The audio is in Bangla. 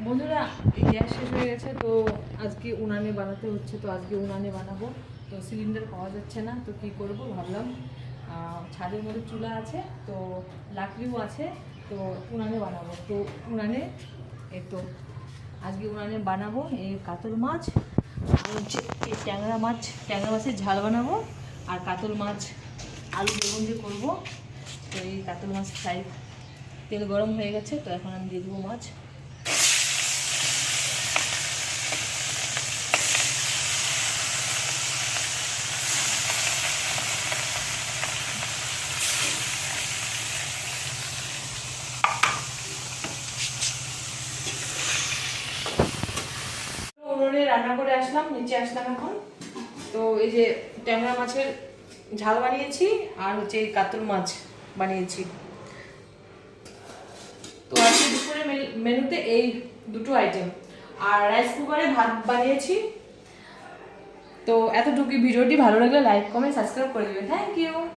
বন্ধুরা গ্যাস শেষ হয়ে গেছে, তো আজকে উনানে বানাতে হচ্ছে। তো আজকে উনানে বানাবো, তো সিলিন্ডার পাওয়া যাচ্ছে না, তো কি করব ভাবলাম ছাদের মধ্যে চুলা আছে, তো লাকড়িও আছে, তো উনানে বানাবো। তো উনানে এই তো আজকে উনানে বানাবো এই কাতল মাছ আর হচ্ছে এই ট্যাংরা মাছের ঝাল বানাবো। আর কাতল মাছ আলু বেগুন দিয়ে করবো। তো এই কাতল মাছ ফ্রাই, তেল গরম হয়ে গেছে, তো এখন আমি দিয়ে দেবো মাছ। উনুনে রান্না করে আসলাম, নিচে আসলাম এখন। তো এই যে ট্যাংরা মাছের ঝাল বানিয়েছি আর হচ্ছে এই কাতল মাছ বানিয়েছি। তো আজকে দুপুরে মেনুতে এই দুটো আইটেম। আর রাইস কুকারে ভাত বানিয়েছি। তো এতটুকু। ভিডিওটি ভালো লাগলে লাইক কমেন্ট সাবস্ক্রাইব করে দেবেন। Thank you.